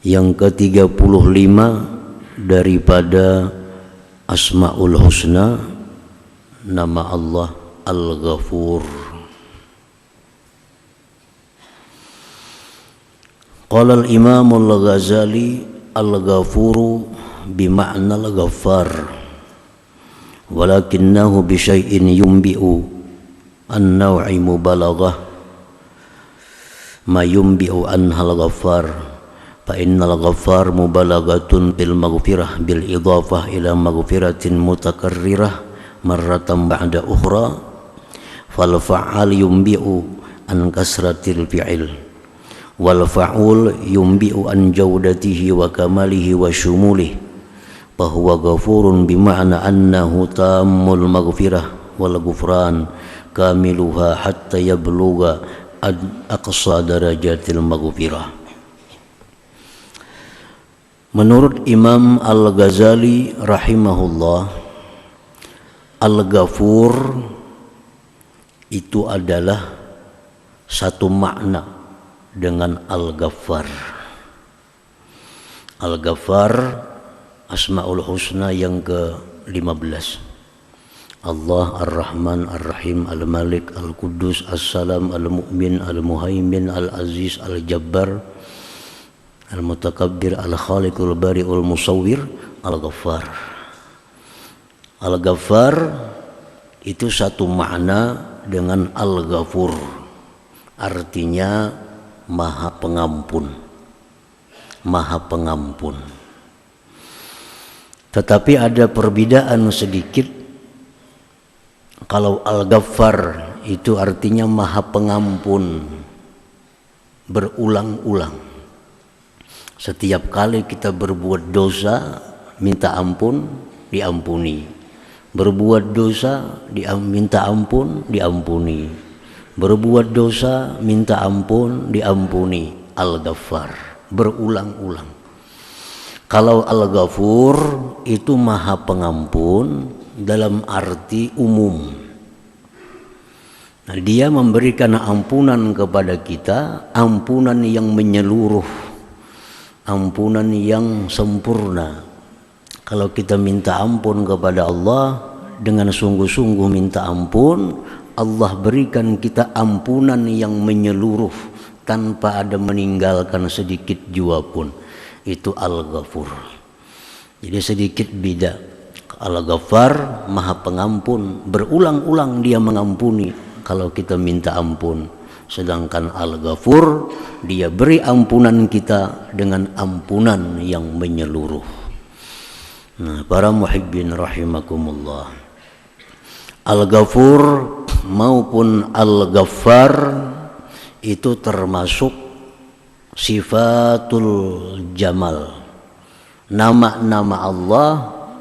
yang ke-35 daripada Asmaul Husna, nama Allah Al-Ghafur. Qala al-Imam al-Ghazali al-Ghafuru bima'na al-Ghaffar walakinnahu bi syai'in yumbi'u an-naw'i mubalaghah ma yumbi'u anhal Ghaffar fa innal Ghaffar mubalaghatun bil maghfirah bil idhafah ila maghfiratin mutakarrirah marratan ba'da ukhra fal fa'al yumbi'u an kasratil fi'il wal fa'ul yumbi'u an jaudatihi wa kamalihi wa syumulihi fa huwa ghafurun bima'na annahu tammul maghfirah wal ghufran kamiluha hatta yablugha aqsa darajatil maghfirah. Menurut Imam Al-Ghazali rahimahullah, Al-Ghafur itu adalah satu makna dengan Al-Ghaffar. Al-Ghaffar Asmaul Husna yang ke-15. Allah Ar-Rahman Ar-Rahim Al-Malik Al-Quddus As-Salam Al-Mu'min Al-Muhaimin Al-Aziz Al-Jabbar Al-Mutakabbir Al-Khaliqul Bari'ul Musawwir Al-Ghaffar. Al-Ghaffar itu satu makna dengan Al-Ghafur, artinya Maha Pengampun, Maha Pengampun. Tetapi ada perbedaan sedikit. Kalau Al-Ghaffar itu artinya Maha Pengampun berulang-ulang. Setiap kali kita berbuat dosa, minta ampun, diampuni. Berbuat dosa, minta ampun, diampuni. Berbuat dosa, minta ampun, diampuni. Al-Ghaffar, berulang-ulang. Kalau Al-Ghafur itu Maha Pengampun dalam arti umum. Nah, dia memberikan ampunan kepada kita, ampunan yang menyeluruh, ampunan yang sempurna. Kalau kita minta ampun kepada Allah dengan sungguh-sungguh minta ampun, Allah berikan kita ampunan yang menyeluruh tanpa ada meninggalkan sedikit jua pun. Itu Al-Ghafur. Jadi sedikit beda. Al-Ghaffar Maha Pengampun, berulang-ulang dia mengampuni kalau kita minta ampun. Sedangkan Al-Ghafur dia beri ampunan kita dengan ampunan yang menyeluruh. Nah, para muhibbin rahimakumullah, Al-Ghafur maupun Al-Ghaffar itu termasuk sifatul jamal, nama-nama Allah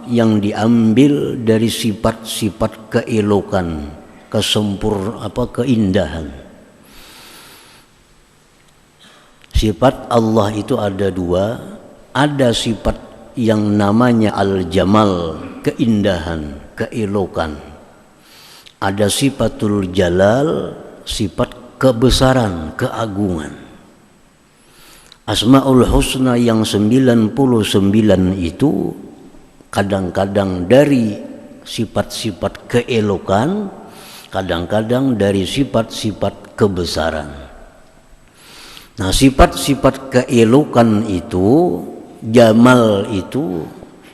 yang diambil dari sifat-sifat keelokan, keindahan. Sifat Allah itu ada dua. Ada sifat yang namanya Al-Jamal, keindahan, keelokan. Ada sifatul Jalal, sifat kebesaran, keagungan. Asmaul Husna yang 99 itu kadang-kadang dari sifat-sifat keelokan, kadang-kadang dari sifat-sifat kebesaran. Nah, sifat-sifat keelokan itu, jamal itu,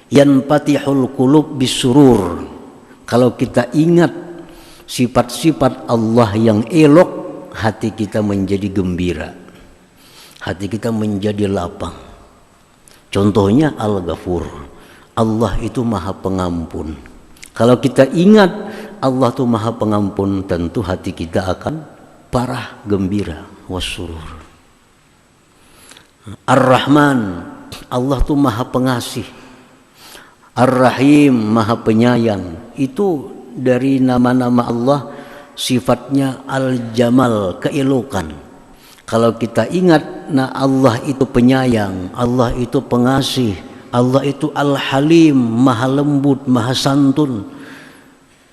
yanfatihul qulub bisurur. Kalau kita ingat sifat-sifat Allah yang elok, hati kita menjadi gembira, hati kita menjadi lapang. Contohnya Al-Ghafur, Allah itu Maha Pengampun. Kalau kita ingat Allah itu Maha Pengampun, tentu hati kita akan parah gembira, wasurur. Ar-Rahman, Allah itu Maha Pengasih. Ar-Rahim, Maha Penyayang. Itu dari nama-nama Allah, sifatnya Al-Jamal, keelokan. Kalau kita ingat, nah Allah itu penyayang, Allah itu pengasih, Allah itu Al-Halim, Maha Lembut, Maha Santun.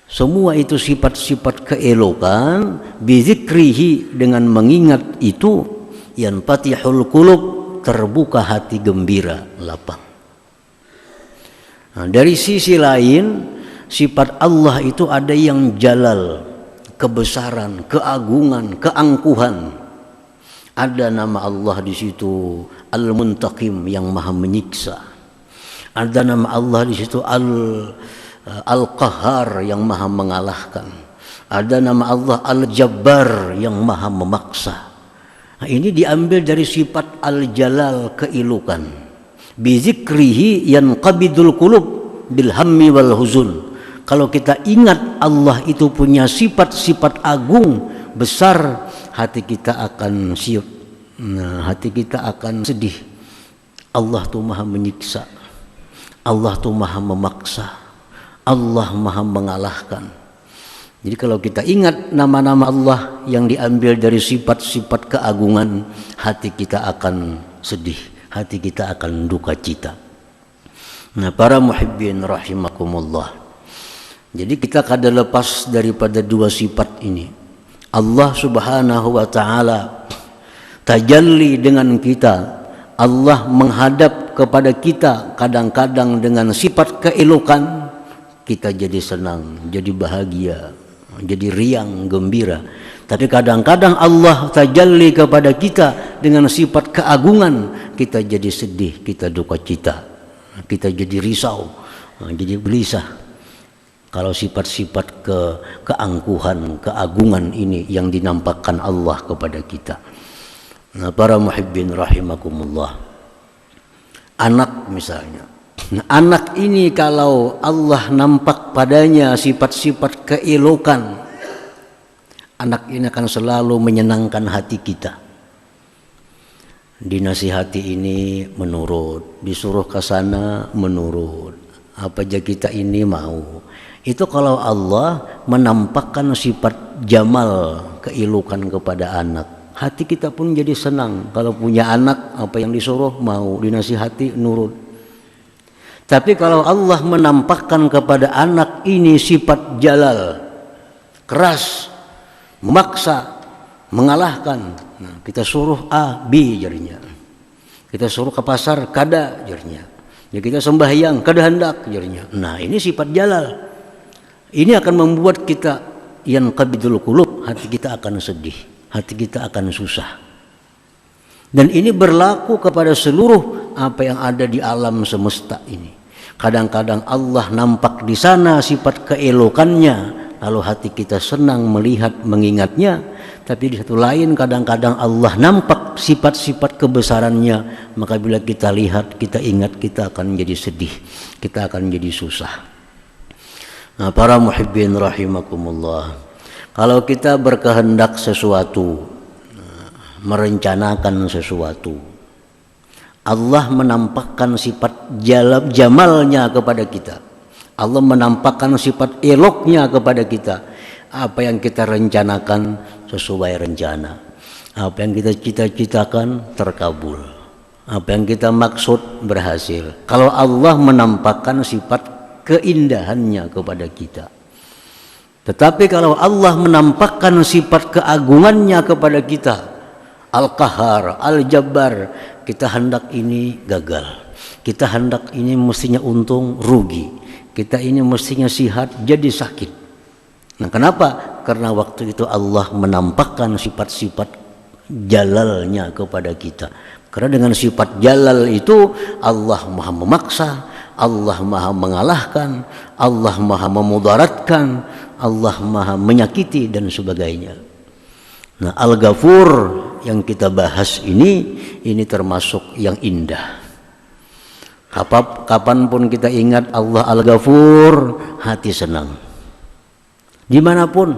Semua itu sifat-sifat keelokan. Bizikrihi, dengan mengingat itu, yanfatihul qulub, terbuka hati gembira, lapang. Nah, dari sisi lain, sifat Allah itu ada yang jalal, kebesaran, keagungan, keangkuhan. Ada nama Allah di situ Al-Muntaqim, yang maha menyiksa. Ada nama Allah di situ Al-Qahhar, yang maha mengalahkan. Ada nama Allah Al-Jabbar, yang maha memaksa. Nah, ini diambil dari sifat Al-Jalal, keilukan. Bizikrihi yanqabidul qulub bil hammi wal huzun. Kalau kita ingat Allah itu punya sifat-sifat agung, besar, hati kita akan siap. Nah, hati kita akan sedih. Allah tuh maha menyiksa, Allah tuh maha memaksa, Allah maha mengalahkan. Jadi kalau kita ingat nama-nama Allah yang diambil dari sifat-sifat keagungan, hati kita akan sedih, hati kita akan duka cita. Nah, para muhibbin rahimakumullah, jadi kita kada lepas daripada dua sifat ini. Allah subhanahu wa ta'ala tajalli dengan kita. Allah menghadap kepada kita kadang-kadang dengan sifat keelokan, kita jadi senang, jadi bahagia, jadi riang, gembira. Tapi kadang-kadang Allah tajalli kepada kita dengan sifat keagungan, kita jadi sedih, kita duka cita, kita jadi risau, jadi gelisah. Kalau sifat-sifat keangkuhan, keagungan ini yang dinampakkan Allah kepada kita. Nah, para muhibbin rahimakumullah, anak misalnya. Nah, anak ini kalau Allah nampak padanya sifat-sifat keelokan, anak ini akan selalu menyenangkan hati kita. Dinasihati ini menurut, disuruh ke sana menurut, apa aja kita ini mau. Itu kalau Allah menampakkan sifat jamal, keilukan kepada anak, hati kita pun jadi senang. Kalau punya anak, apa yang disuruh mau, dinasihati nurut. Tapi kalau Allah menampakkan kepada anak ini sifat jalal, keras, memaksa, mengalahkan, nah, kita suruh A, B jadinya. Kita suruh ke pasar, kada jadinya. Ya, kita sembahyang, kada hendak jadinya. Nah, ini sifat jalal. Ini akan membuat kita yang qabidul qulub, hati kita akan sedih, hati kita akan susah. Dan ini berlaku kepada seluruh apa yang ada di alam semesta ini. Kadang-kadang Allah nampak di sana sifat keelokannya, lalu hati kita senang melihat, mengingatnya. Tapi di satu lain kadang-kadang Allah nampak sifat-sifat kebesarannya, maka bila kita lihat, kita ingat, kita akan jadi sedih, kita akan jadi susah. Nah, para muhibbin rahimakumullah, kalau kita berkehendak sesuatu, merencanakan sesuatu, Allah menampakkan sifat jamalnya kepada kita, Allah menampakkan sifat eloknya kepada kita. Apa yang kita rencanakan sesuai rencana, apa yang kita cita-citakan terkabul, apa yang kita maksud berhasil. Kalau Allah menampakkan sifat keindahannya kepada kita. Tetapi kalau Allah menampakkan sifat keagungannya kepada kita, Al-Qahhar, Al-Jabbar, kita hendak ini gagal, kita hendak ini mestinya untung rugi, kita ini mestinya sihat jadi sakit. Nah, kenapa? Karena waktu itu Allah menampakkan sifat-sifat jalalnya kepada kita. Karena dengan sifat jalal itu Allah maha memaksa, Allah maha mengalahkan, Allah maha memudaratkan, Allah maha menyakiti dan sebagainya. Nah, Al-Ghafur yang kita bahas ini termasuk yang indah. Kapanpun kita ingat Allah Al-Ghafur, hati senang. Dimanapun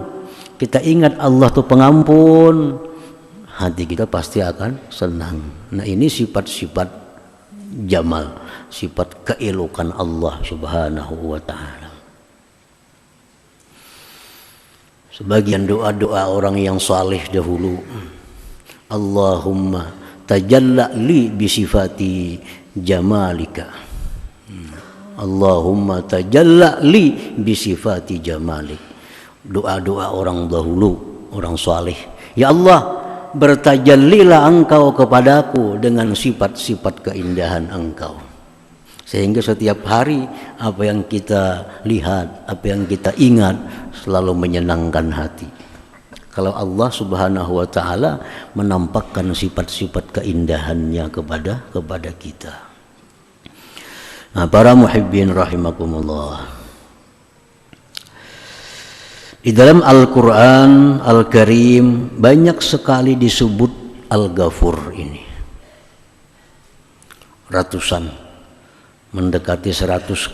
kita ingat Allah itu pengampun, hati kita pasti akan senang. Nah, ini sifat-sifat jamal, sifat keelokan Allah subhanahu wa ta'ala. Sebagian doa-doa orang yang saleh dahulu, Allahumma tajalla li bisifati jamalika, Allahumma tajalla li bisifati jamalik. Doa-doa orang dahulu, orang saleh, ya Allah, bertajallilah engkau kepadaku dengan sifat-sifat keindahan engkau. Sehingga setiap hari apa yang kita lihat, apa yang kita ingat selalu menyenangkan hati. Kalau Allah Subhanahu wa taala menampakkan sifat-sifat keindahannya kepada kita. Nah, para muhibbin rahimakumullah. Di dalam Al-Qur'an Al-Karim banyak sekali disebut Al-Ghafur ini. Ratusan, mendekati 100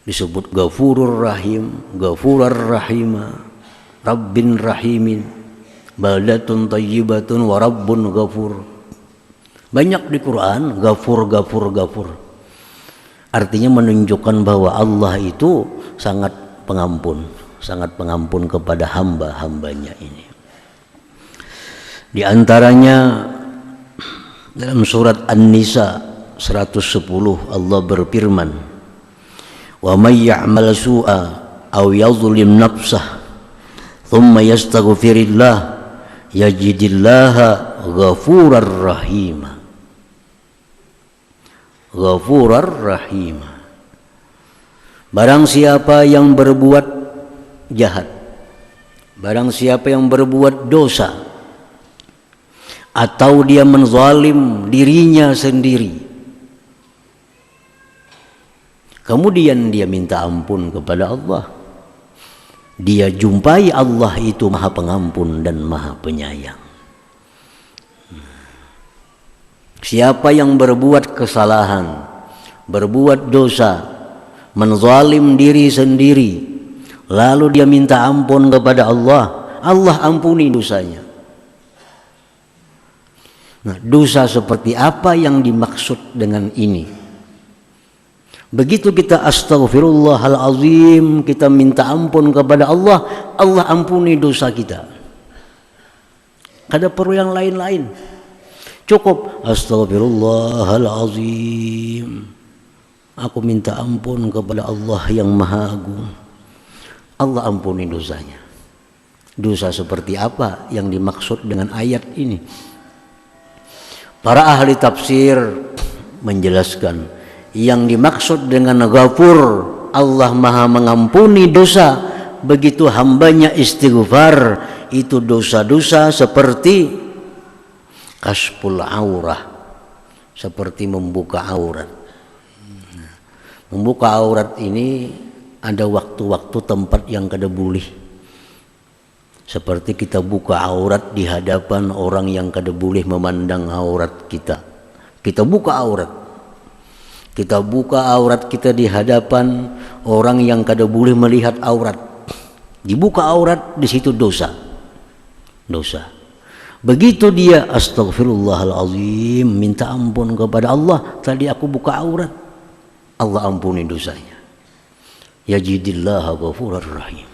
disebut Ghafurur Rahim, Ghafurar Rahima, Rabbin Rahimin, baldatun tayyibatun wa rabbun ghafur. Banyak di Quran Ghafur, Ghafur, Ghafur. Artinya menunjukkan bahwa Allah itu sangat pengampun kepada hamba-hambanya ini. Di antaranya dalam surat An-Nisa 110 Allah berfirman, "Wa may ya'mal su'a aw yadhlim nafsah thumma yastaghfirillah yajidillaha ghafurar rahima." Ghafurar rahima. Barang siapa yang berbuat jahat, barang siapa yang berbuat dosa, atau dia menzalim dirinya sendiri, kemudian dia minta ampun kepada Allah, dia jumpai Allah itu Maha Pengampun dan Maha Penyayang. Siapa yang berbuat kesalahan, berbuat dosa, menzalim diri sendiri, lalu dia minta ampun kepada Allah, Allah ampuni dosanya. Nah, dosa seperti apa yang dimaksud dengan ini? Begitu kita astaghfirullahalazim, kita minta ampun kepada Allah, Allah ampuni dosa kita. Kada perlu yang lain-lain. Cukup astaghfirullahalazim, aku minta ampun kepada Allah yang Maha Agung. Allah ampuni dosanya. Dosa seperti apa yang dimaksud dengan ayat ini? Para ahli tafsir menjelaskan yang dimaksud dengan Ghafur, Allah Maha mengampuni dosa. Begitu hambanya istighfar, itu dosa-dosa seperti kasful aurah, seperti membuka aurat. Membuka aurat ini ada waktu-waktu tempat yang kada boleh. Seperti kita buka aurat di hadapan orang yang kada boleh memandang aurat kita. Kita buka aurat. Kita buka aurat kita di hadapan orang yang kada boleh melihat aurat. Dibuka aurat, di situ dosa. Dosa. Begitu dia astaghfirullahalazim, minta ampun kepada Allah, tadi aku buka aurat, Allah ampuni dosanya. Yajidillaha ghafurar rahim.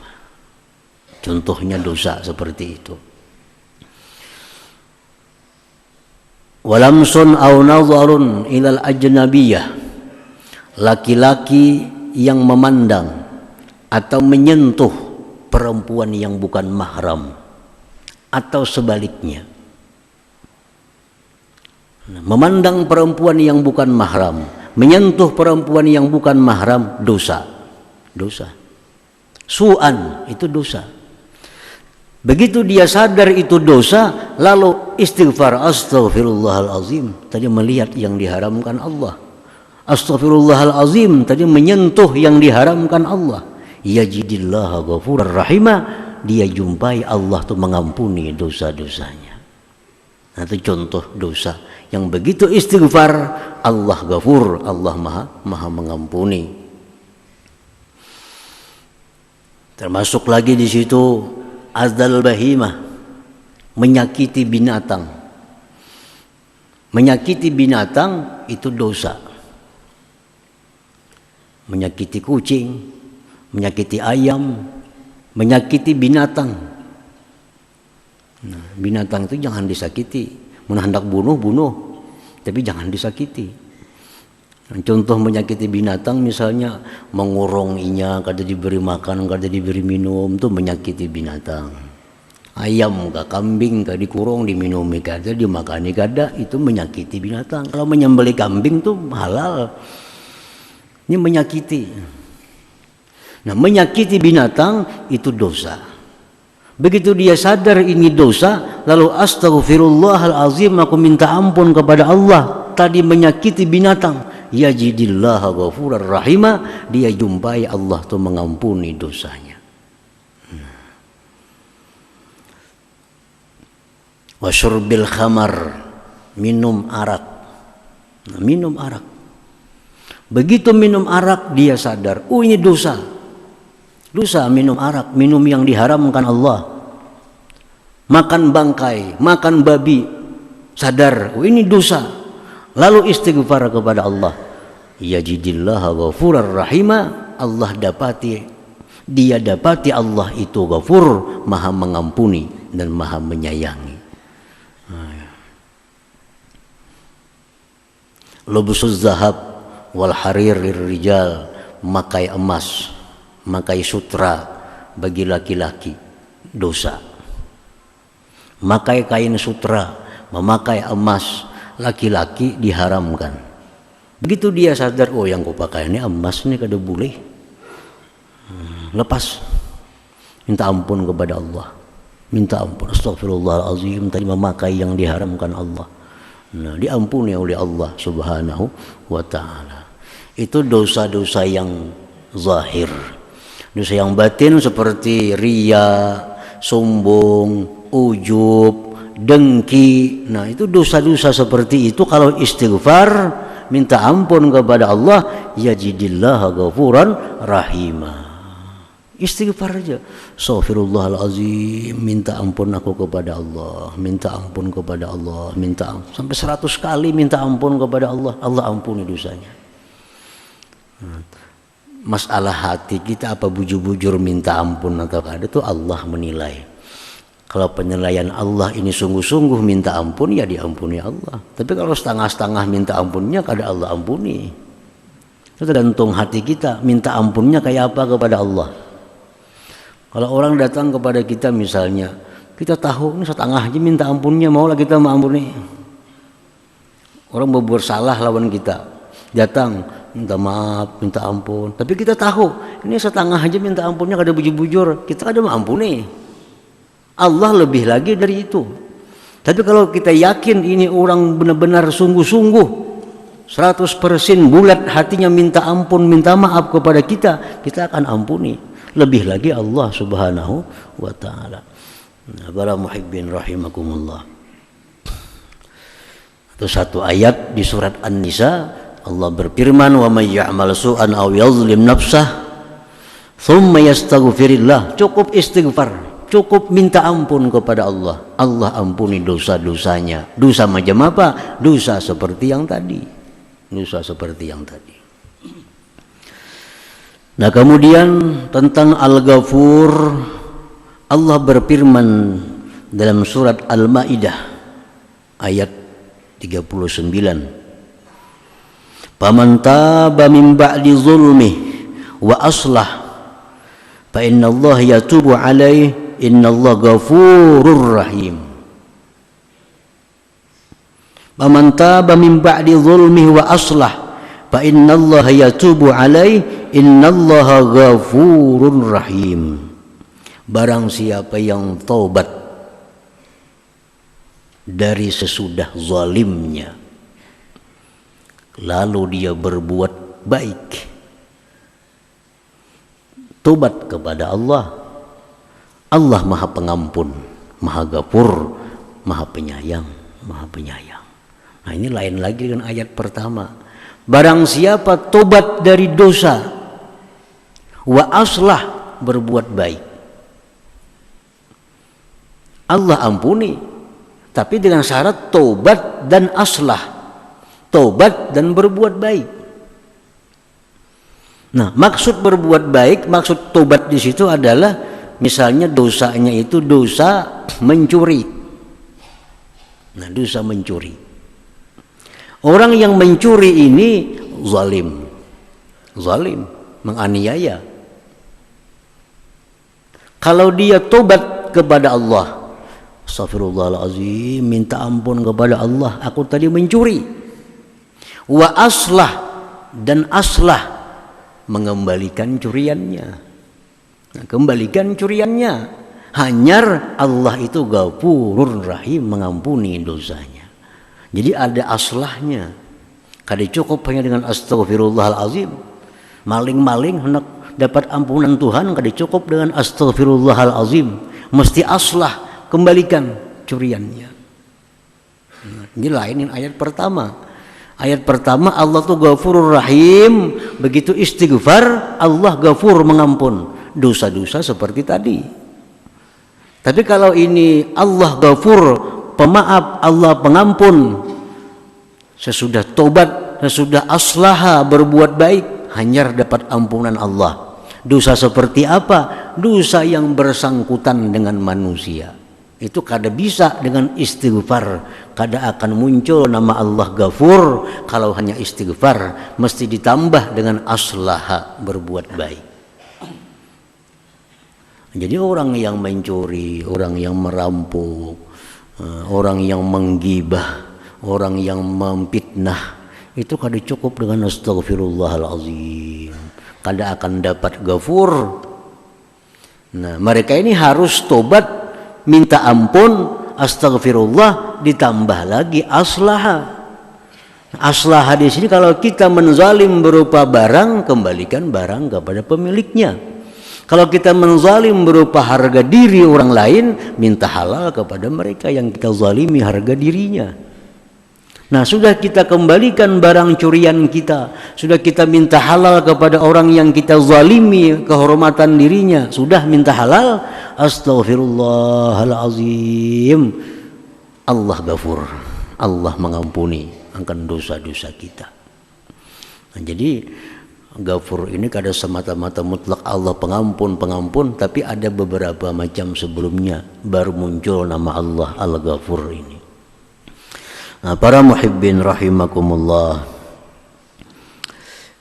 Contohnya dosa seperti itu. Walamsun aw nazarun ilal ajnabiyah, laki-laki yang memandang atau menyentuh perempuan yang bukan mahram, atau sebaliknya, memandang perempuan yang bukan mahram, menyentuh perempuan yang bukan mahram, dosa. Su'an itu dosa. Begitu dia sadar itu dosa, lalu istighfar, astaghfirullahalazim, tadi melihat yang diharamkan Allah, astaghfirullahalazim, tadi menyentuh yang diharamkan Allah, yajidillaha ghafurar rahima, dia jumpai Allah tuh mengampuni dosa-dosanya. Nah, itu contoh dosa yang begitu istighfar, Allah Ghafur, Allah maha mengampuni. Termasuk lagi di situ azal bahimah, menyakiti binatang. Menyakiti binatang itu dosa. Menyakiti kucing, menyakiti ayam, menyakiti binatang. Nah, binatang itu jangan disakiti. Mun hendak bunuh, tapi jangan disakiti. Contoh menyakiti binatang misalnya mengurunginya, kada diberi makan, kada diberi minum, itu menyakiti binatang. ayam kah, kambing kah, dikurung, diminumi kada, dimakani kada, itu menyakiti binatang. Kalau menyembelih kambing tuh halal. Ini menyakiti. Nah, menyakiti binatang itu dosa. Begitu dia sadar ini dosa, lalu astaghfirullahalazim, aku minta ampun kepada Allah. Tadi menyakiti binatang, yajidillaha ghafurar rahima, dia jumpai Allah tuh mengampuni dosanya. Wasyurbil khamar, minum arak. Nah, minum arak. Begitu minum arak dia sadar, oh ini dosa. Dosa minum arak, minum yang diharamkan Allah. Makan bangkai, makan babi, sadar, oh ini dosa. Lalu istighfar kepada Allah. Yajidillaha ghafurar rahima, Allah dia dapati Allah itu ghafur, maha mengampuni dan maha menyayangi. Lubusuz zahab wal haririr rijal, memakai emas, memakai sutra bagi laki-laki dosa. Memakai kain sutra, memakai emas laki-laki diharamkan. Begitu dia sadar, oh yang ku pakai ini emas nih kada boleh. Lepas, minta ampun kepada Allah. Minta ampun, astagfirullahalazim, tadi memakai yang diharamkan Allah. Nah, diampuni oleh Allah Subhanahu wa ta'ala. Itu dosa-dosa yang zahir. Dosa yang batin seperti riya, sombong, ujub, dengki. Nah, itu dosa-dosa seperti itu kalau istighfar, minta ampun kepada Allah, yajidillaha ghafuran rahimah. Istighfar aja, astaghfirullahalazim, minta ampun aku kepada Allah, minta ampun kepada Allah, minta ampun. Sampai 100 kali minta ampun kepada Allah, Allah ampuni dosanya. Masalah hati kita apa bujur-bujur minta ampun atau kada, itu Allah menilai. Kalau penilaian Allah ini sungguh-sungguh minta ampun, ya diampuni Allah. Tapi kalau setengah-setengah minta ampunnya, kada Allah ampuni. Itu tergantung hati kita, minta ampunnya kayak apa kepada Allah. Kalau orang datang kepada kita misalnya, kita tahu ini setengah aja minta ampunnya, maulah kita mengampuni. Orang berbuat salah lawan kita, datang minta maaf, minta ampun. Tapi kita tahu ini setengah aja minta ampunnya, kada bujur-bujur, kita kada mengampuni. Allah lebih lagi dari itu. Tapi kalau kita yakin ini orang benar-benar sungguh-sungguh, 100% bulat hatinya minta ampun, minta maaf kepada kita, kita akan ampuni. Lebih lagi Allah Subhanahu wa ta'ala. Para muhibbin rahimakumullah. Itu satu ayat di surat An-Nisa, Allah berfirman, wa may ya'mal su'an aw yadhlim nafsah thumma yastaghfirillah. Cukup istighfar, cukup minta ampun kepada Allah, Allah ampuni dosa-dosanya. Dosa macam apa? Dosa seperti yang tadi. Dosa seperti yang tadi. Nah, kemudian tentang Al-Ghafur, Allah berfirman dalam surat Al-Maidah ayat 39. Faman taba min ba'di zulmih wa aslah fa innallaha yatubu alaihi innallaha ghafurur rahim. Faman taba min ba'di zulmih wa aslah fa innallaha yatubu alaihi innallaha ghafurur rahim. Barang siapa yang taubat dari sesudah zalimnya, lalu dia berbuat baik, tobat kepada Allah, Allah maha pengampun, maha ghafur, maha penyayang, maha penyayang. Nah, ini lain lagi dengan ayat pertama. Barang siapa tobat dari dosa, wa aslah, berbuat baik, Allah ampuni, tapi dengan syarat tobat dan aslah, tobat dan berbuat baik. Nah, maksud berbuat baik, maksud tobat di situ adalah misalnya dosanya itu dosa mencuri. Nah, dosa mencuri. Orang yang mencuri ini zalim, zalim, menganiaya. Kalau dia tobat kepada Allah, Astagfirullahalazim, minta ampun kepada Allah, aku tadi mencuri. Wa aslah, dan aslah, mengembalikan curiannya. Nah, kembalikan curiannya. Hanyar Allah itu Ghafurur Rahim, mengampuni dosanya. Jadi ada aslahnya. Kada cukup hanya dengan astagfirullahalazim. Maling-maling hendak dapat ampunan Tuhan, kada cukup dengan astagfirullahalazim. Mesti aslah, kembalikan curiannya. Nah, ini lainin ayat pertama. Ayat pertama Allah tuh Ghafurur Rahim, begitu istighfar Allah Ghafur, mengampun dosa-dosa seperti tadi. Tapi kalau ini Allah Ghafur, pemaaf, Allah pengampun, sesudah tobat, sesudah aslaha, berbuat baik, hanyar dapat ampunan Allah. Dosa seperti apa? Dosa yang bersangkutan dengan manusia. Itu kada bisa dengan istighfar, kada akan muncul nama Allah Ghafur. Kalau hanya istighfar, mesti ditambah dengan aslaha, berbuat baik. Jadi orang yang mencuri, orang yang merampok, orang yang menggibah, orang yang memfitnah, itu kada cukup dengan astagfirullahalazim, kada akan dapat Ghafur. Nah, mereka ini harus tobat, minta ampun, astagfirullah, ditambah lagi aslaha. Aslaha di sini kalau kita menzalim berupa barang, kembalikan barang kepada pemiliknya. Kalau kita menzalim berupa harga diri orang lain, minta halal kepada mereka yang kita zalimi harga dirinya. Nah, sudah kita kembalikan barang curian kita, sudah kita minta halal kepada orang yang kita zalimi kehormatan dirinya, sudah minta halal, astagfirullahalazim, Allah Ghafur, Allah mengampuni akan dosa-dosa kita. Nah, jadi Ghafur ini kada semata-mata mutlak Allah pengampun, tapi ada beberapa macam sebelumnya baru muncul nama Allah Al-Ghafur ini. Nah, para muhibbin rahimakumullah,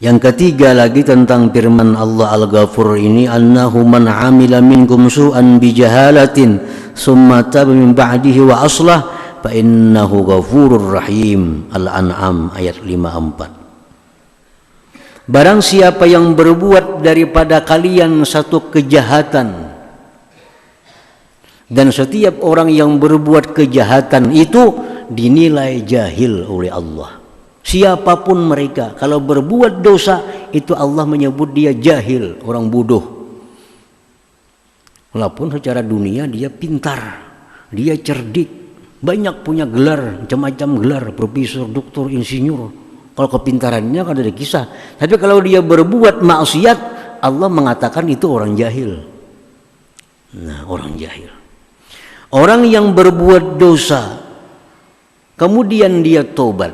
yang ketiga lagi tentang firman Allah Al-Ghafur ini, annahu man amila minkum su'an bijahalatin summa taba min ba'dihi wa aslah fa innahu ghafurur rahim. Al-An'am ayat 54. Barang siapa yang berbuat daripada kalian satu kejahatan, dan setiap orang yang berbuat kejahatan itu dinilai jahil oleh Allah. Siapapun mereka, kalau berbuat dosa itu Allah menyebut dia jahil, orang bodoh. Walaupun secara dunia dia pintar, dia cerdik, banyak punya gelar, macam-macam gelar, profesor, doktor, insinyur. Kalau kepintarannya kan ada kisah. Tapi kalau dia berbuat maksiat, Allah mengatakan itu orang jahil. Nah, orang jahil. Orang yang berbuat dosa, kemudian dia tobat,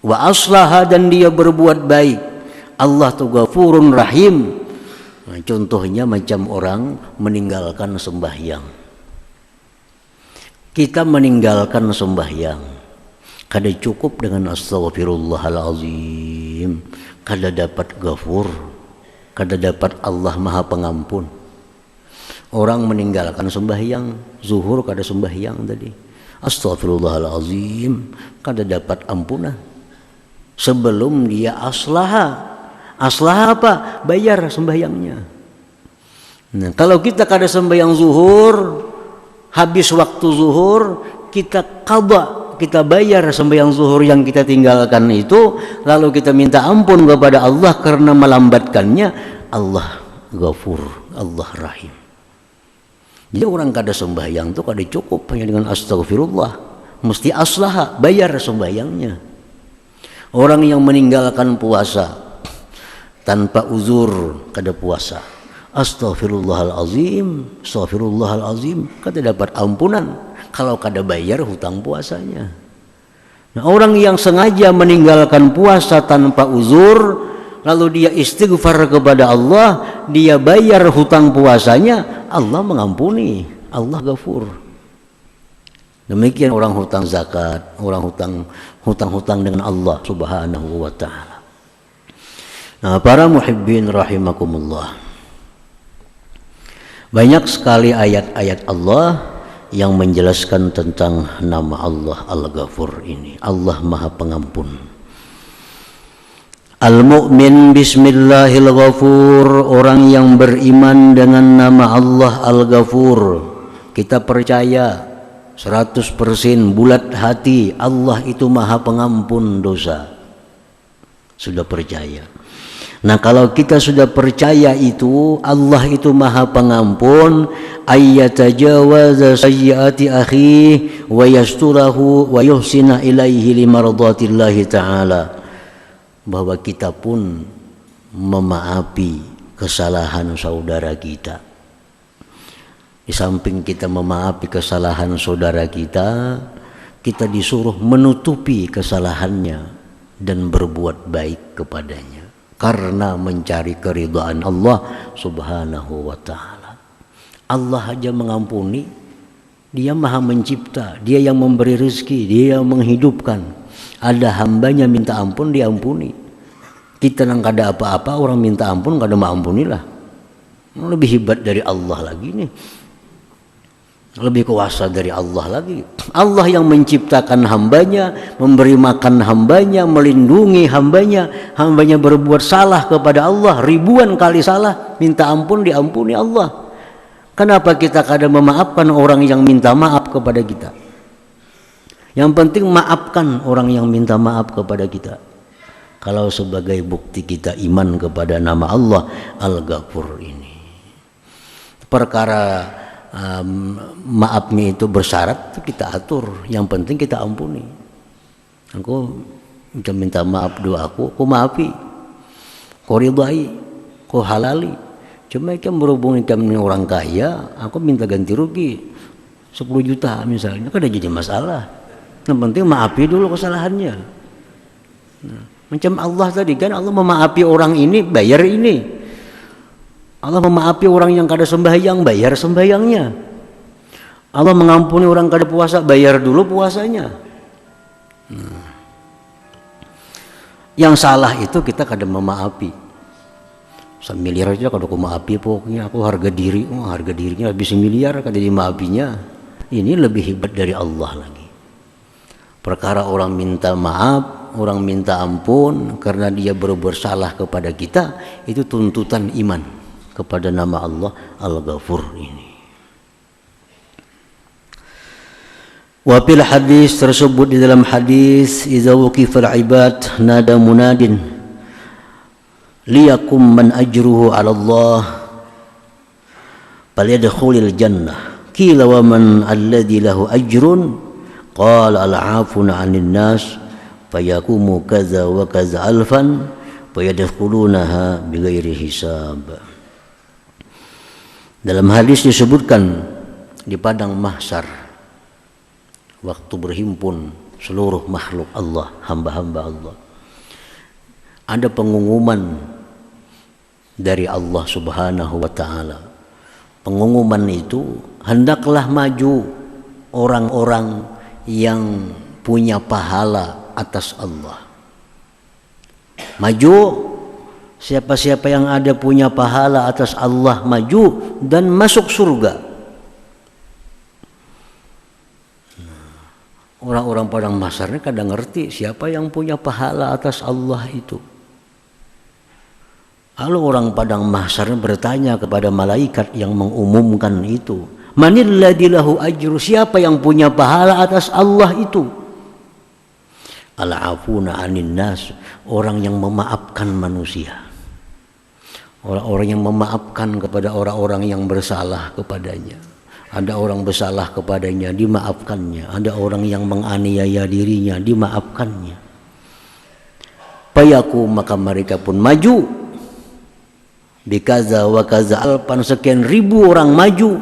wa aslaha, dan dia berbuat baik, Allah tuh Ghafurun Rahim. Nah, contohnya macam orang meninggalkan sembahyang. Kita meninggalkan sembahyang, kada cukup dengan astagfirullahalazim, kada dapat Ghafur, kada dapat Allah Maha Pengampun. Orang meninggalkan sembahyang, zuhur kada sembahyang tadi, astagfirullahalazim, kada dapat ampunan. Sebelum dia aslaha. Aslaha apa? Bayar sembahyangnya. Nah, kalau kita kada sembahyang zuhur, habis waktu zuhur, kita qadha, kita bayar sembahyang zuhur yang kita tinggalkan itu, lalu kita minta ampun kepada Allah karena melambatkannya, Allah Ghafur, Allah Rahim. Jadi orang kada sembahyang itu kada cukup hanya dengan astagfirullah, mesti aslaha, bayar sembahyangnya. Orang yang meninggalkan puasa tanpa uzur kada puasa, astagfirullahalazim, astagfirullahalazim, kada dapat ampunan kalau kada bayar hutang puasanya. Nah, orang yang sengaja meninggalkan puasa tanpa uzur, lalu dia istighfar kepada Allah, dia bayar hutang puasanya, Allah mengampuni, Allah Ghafur. Demikian orang hutang zakat, orang hutang dengan Allah Subhanahu wa ta'ala. Nah, para muhibbin rahimakumullah, banyak sekali ayat-ayat Allah yang menjelaskan tentang nama Allah Al-Ghafur ini. Allah Maha Pengampun. Al-Mu'min Bismillahil-Ghafur, orang yang beriman dengan nama Allah Al-Ghafur. Kita percaya 100% bulat hati Allah itu Maha Pengampun dosa. Sudah percaya. Nah, kalau kita sudah percaya itu Allah itu Maha Pengampun, ayyatajawaza sayyiati akhi wa yasturahu wa yuhsina ilaihi limardatillahi ta'ala, bahwa kita pun memaafi kesalahan saudara kita. Di samping kita memaafi kesalahan saudara kita, kita disuruh menutupi kesalahannya dan berbuat baik kepadanya karena mencari keridhaan Allah Subhanahu wa ta'ala. Allah aja mengampuni, Dia Maha Mencipta, Dia yang memberi rezeki, Dia yang menghidupkan. Ada hambanya minta ampun, diampuni. Kita nang kada apa-apa, orang minta ampun kada maampunilah. Lebih hebat dari Allah lagi nih. Lebih kuasa dari Allah lagi. Allah yang menciptakan hambanya, memberi makan hambanya, melindungi hambanya. Hambanya berbuat salah kepada Allah, ribuan kali salah, minta ampun, diampuni Allah. Kenapa kita kadang memaafkan orang yang minta maaf kepada kita? Yang penting maafkan orang yang minta maaf kepada kita. Kalau sebagai bukti kita iman kepada nama Allah Al-Ghafur ini. Perkara maafnya itu bersyarat, kita atur. Yang penting kita ampuni. Aku minta maaf doaku, aku maafi, kau ridai, kau halali. Cuma ikan berhubung ikan orang kaya, aku minta ganti rugi 10 juta misalnya, kan ada jadi masalah. Yang penting maafi dulu kesalahannya. Nah, macam Allah tadi kan, Allah memaafi orang ini, bayar ini. Allah memaafi orang yang kada sembahyang, bayar sembahyangnya. Allah mengampuni orang kada puasa, bayar dulu puasanya. Nah, yang salah itu kita kada memaafi. 1 miliar aja kada aku maafi, pokoknya aku harga diri, harga dirinya habis 1 miliar kada dimaafinya. Ini lebih hebat dari Allah lagi. Perkara orang minta maaf, orang minta ampun karena dia berbuat salah kepada kita, itu tuntutan iman kepada nama Allah Al-Ghafur ini. Wa fil hadis, tersebut di dalam hadis, idza wuqifal ibad nada munadin liyakum man ajruhu 'ala Allah falyadkhulil jannah qila wa man alladhi lahu ajrun qala al-'afuna 'anil nas fayakumu kaza wa kaza alfan fayadkhulunaha bighairi hisab. Dalam hadis disebutkan di padang mahsyar, waktu berhimpun seluruh makhluk Allah, hamba-hamba Allah, ada pengumuman dari Allah Subhanahu wa ta'ala. Pengumuman itu, hendaklah maju orang-orang yang punya pahala atas Allah. Maju siapa-siapa yang ada punya pahala atas Allah, maju dan masuk surga. Orang-orang padang mahsyar ini kadang ngerti siapa yang punya pahala atas Allah itu. Lalu orang padang mahsyar bertanya kepada malaikat yang mengumumkan itu, manil ladzi lahu ajru, siapa yang punya pahala atas Allah itu? Al-'afuna 'anin nas, orang yang memaafkan manusia. Orang-orang yang memaafkan kepada orang-orang yang bersalah kepadanya. Ada orang bersalah kepadanya, dimaafkannya. Ada orang yang menganiaya dirinya, dimaafkannya. Payaku, maka mereka pun maju. Bikaza wa kaza alpan, sekian ribu orang maju.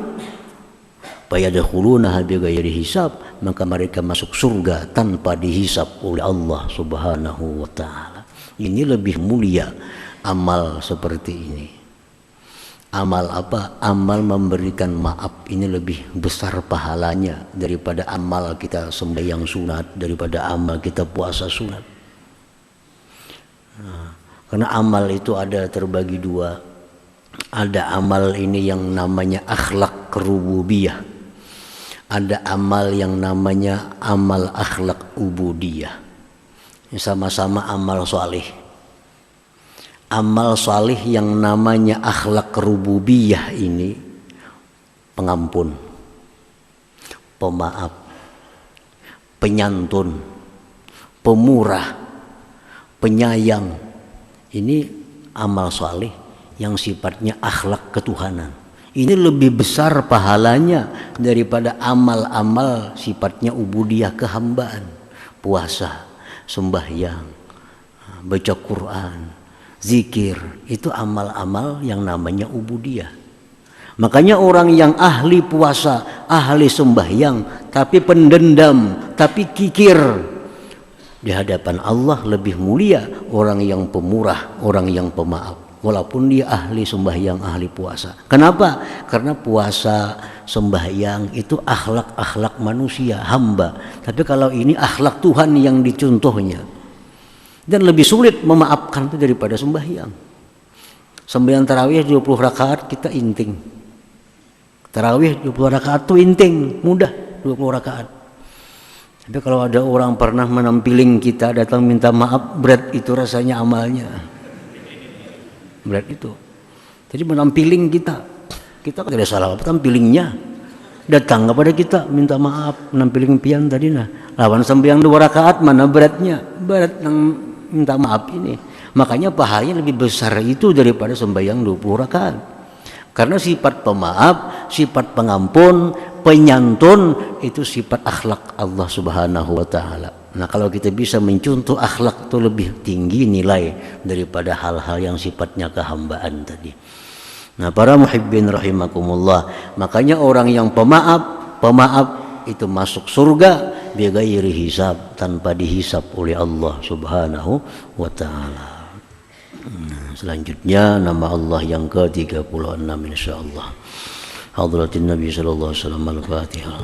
Payadkhulunaha bighairi hisab, maka mereka masuk surga tanpa dihisab oleh Allah Subhanahu wa ta'ala. Ini lebih mulia amal seperti ini. Amal apa? Amal memberikan maaf ini lebih besar pahalanya daripada amal kita sembahyang sunat, daripada amal kita puasa sunat. Nah, karena amal itu ada terbagi dua. Ada amal ini yang namanya akhlak rububiyah. ada amal yang namanya amal akhlak ubudiyah. Sama-sama amal soleh. Amal soleh yang namanya akhlak rububiyah ini pengampun, pemaaf, penyantun, pemurah, penyayang. Ini amal soleh yang sifatnya akhlak ketuhanan. Ini lebih besar pahalanya daripada amal-amal sifatnya ubudiyah kehambaan. Puasa, sembahyang, baca Quran, zikir, itu amal-amal yang namanya ubudiyah. Makanya orang yang ahli puasa, ahli sembahyang, tapi pendendam, tapi kikir, di hadapan Allah lebih mulia orang yang pemurah, orang yang pemaaf. Walaupun dia ahli sembahyang, ahli puasa. Kenapa? Karena puasa, sembahyang itu akhlak-akhlak manusia, hamba. Tapi kalau ini akhlak Tuhan yang dicontohnya. Dan lebih sulit memaafkan itu daripada sembahyang. Sembahyang tarawih 20 rakaat kita inting. Tarawih 20 rakaat itu inting, mudah 20 rakaat. Tapi kalau ada orang pernah menampiling kita datang minta maaf, berat itu rasanya amalnya. Berat itu. Jadi menampiling kita kan tidak salah apa tampilingnya. Datang kepada kita minta maaf, menampiling pian tadi nah. Lawan sembahyang 2 rakaat mana beratnya? Berat yang minta maaf ini. Makanya pahalanya lebih besar itu daripada sembahyang 20 rakaat. Karena sifat pemaaf, sifat pengampun, penyantun itu sifat akhlak Allah Subhanahu wa taala. Nah, kalau kita bisa mencontoh akhlak itu lebih tinggi nilai daripada hal-hal yang sifatnya kehambaan tadi. Nah, para muhibbin rahimakumullah, makanya orang yang pemaaf itu masuk surga bighairi hisab, tanpa dihisab oleh Allah Subhanahu wa taala. Nah, selanjutnya nama Allah yang ke-36 insyaallah. Hadratin Nabi sallallahu alaihi wasallam, Al-Fatihah.